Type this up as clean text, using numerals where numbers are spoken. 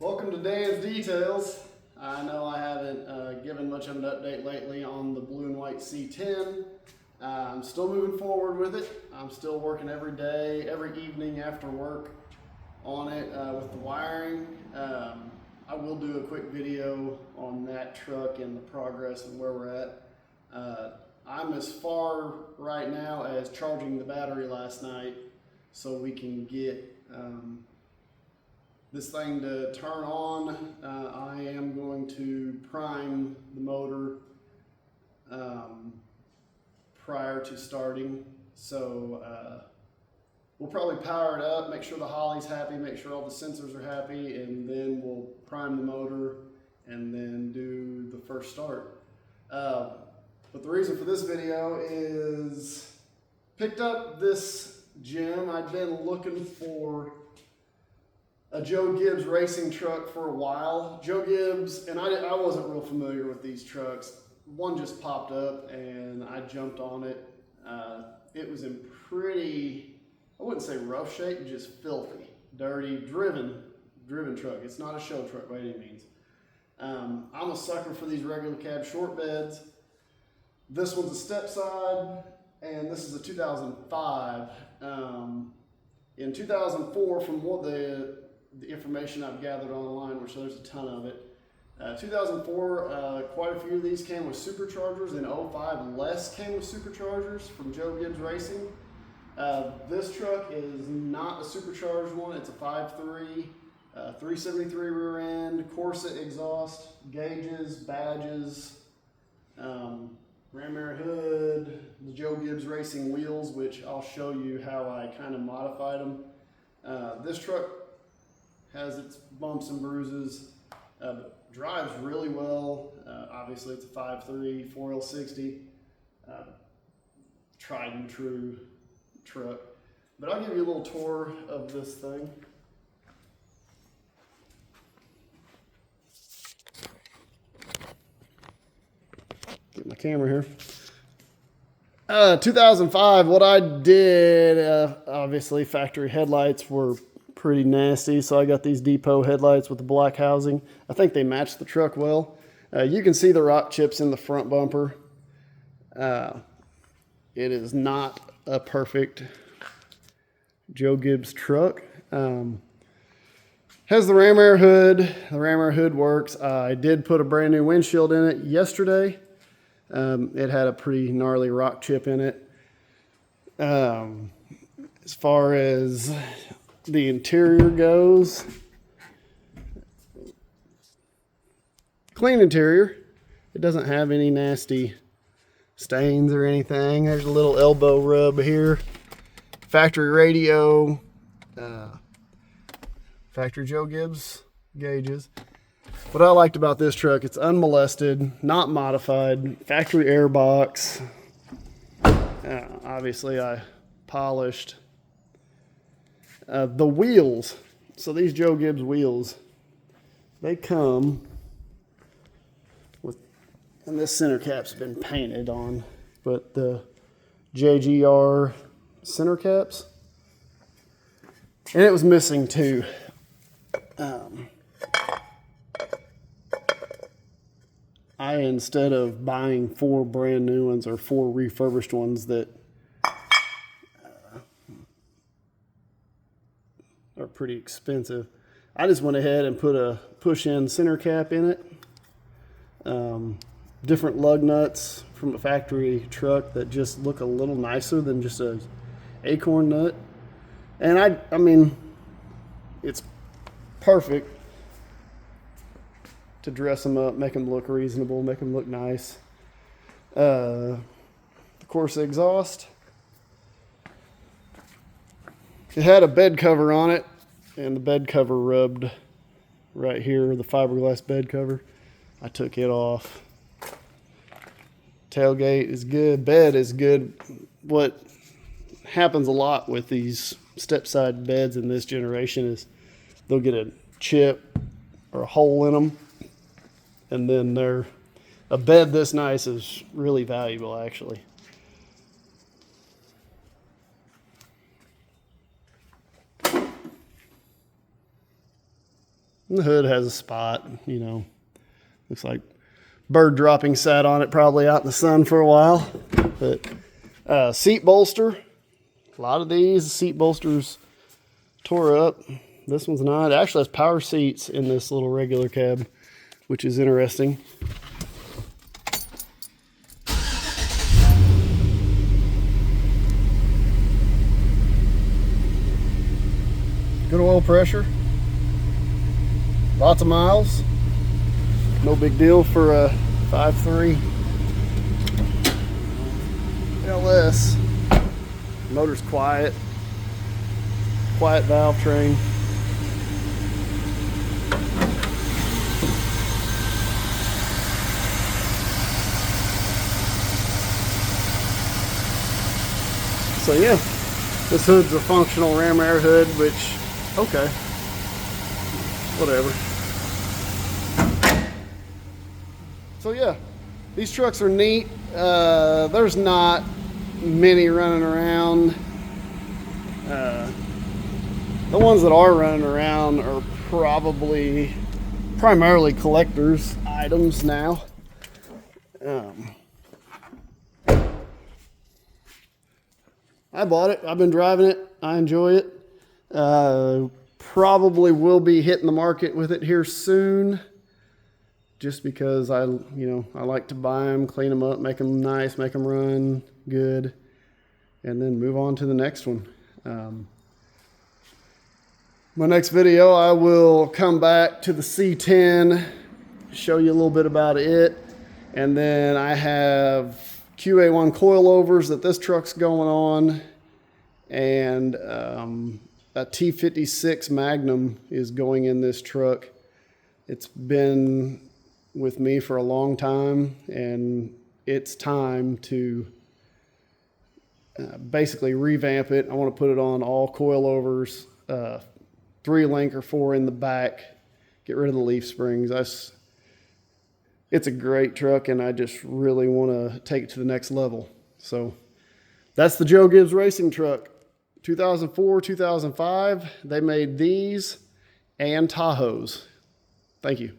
Welcome to Dan's Details. I know I haven't given much of an update lately on the blue and white C10. I'm still moving forward with it. I'm still working every day, every evening after work on it with the wiring. I will do a quick video on that truck and the progress and where we're at. I'm as far right now as charging the battery last night so we can get this thing to turn on. I am going to prime the motor prior to starting. So we'll probably power it up, make sure the Holley's happy, make sure all the sensors are happy, and then we'll prime the motor and then do the first start. But the reason for this video is picked up this gem. I've been looking for a Joe Gibbs racing truck for a while. Joe Gibbs, and I wasn't real familiar with these trucks. One just popped up and I jumped on it. It was in pretty, I wouldn't say rough shape, just filthy, dirty, driven truck. It's not a show truck by any means. I'm a sucker for these regular cab short beds. This one's a step side, and this is a 2005. In 2004, from what the information I've gathered online, which there's a ton of it, 2004, quite a few of these came with superchargers. In 05, less came with superchargers from Joe Gibbs Racing. This truck is not a supercharged one. It's a 5.3, 373 rear end, Corsa exhaust, gauges, badges, ram air hood, the Joe Gibbs Racing wheels, which I'll show you how I kind of modified them. This truck has its bumps and bruises, but drives really well. Obviously it's a 5.3, 4L60, tried and true truck. But I'll give you a little tour of this thing. Get my camera here. 2005, what I did, obviously factory headlights were pretty nasty, so I got these depot headlights with the black housing. I think they match the truck well. You can see the rock chips in the front bumper. It is not a perfect Joe Gibbs truck. Has the ram air hood. The ram air hood works. I did put a brand new windshield in it yesterday. It had a pretty gnarly rock chip in it. As far as the interior goes, clean interior. It doesn't have any nasty stains or anything. There's a little elbow rub here. Factory radio, factory Joe Gibbs gauges. What I liked about this truck, it's unmolested, not modified, factory air box. Obviously I polished. The wheels, so these Joe Gibbs wheels, they come with, and this center cap's been painted on, but the JGR center caps, and it was missing too. Instead of buying 4 brand new ones or 4 refurbished ones that are pretty expensive, I just went ahead and put a push-in center cap in it. Different lug nuts from a factory truck that just look a little nicer than just a acorn nut. And I mean, it's perfect to dress them up, make them look reasonable, make them look nice. The Corsa exhaust. It had a bed cover on it, and the bed cover rubbed right here, the fiberglass bed cover. I took it off. Tailgate is good, bed is good. What happens a lot with these step-side beds in this generation is they'll get a chip or a hole in them, and then a bed this nice is really valuable, actually. And the hood has a spot, you know, looks like bird dropping sat on it probably out in the sun for a while. But seat bolster, a lot of these seat bolsters tore up. This one's not. It actually has power seats in this little regular cab, which is interesting. Good oil pressure. Lots of miles. No big deal for a 5.3 LS. Motor's quiet. Quiet valve train. So yeah, this hood's a functional ram air hood, which, okay, whatever. So yeah, these trucks are neat. There's not many running around. The ones that are running around are probably primarily collectors' items now. I bought it. I've been driving it. I enjoy it. Probably will be hitting the market with it here soon. Just because I like to buy them, clean them up, make them nice, make them run good, and then move on to the next one. My next video, I will come back to the C10, show you a little bit about it, and then I have QA1 coilovers that this truck's going on, and a T56 Magnum is going in this truck. It's been with me for a long time, and it's time to basically revamp it. I want to put it on all coilovers, 3-link or 4 in the back, get rid of the leaf springs. It's a great truck, and I just really want to take it to the next level. So that's the Joe Gibbs racing truck. 2004, 2005, they made these and Tahoes. Thank you.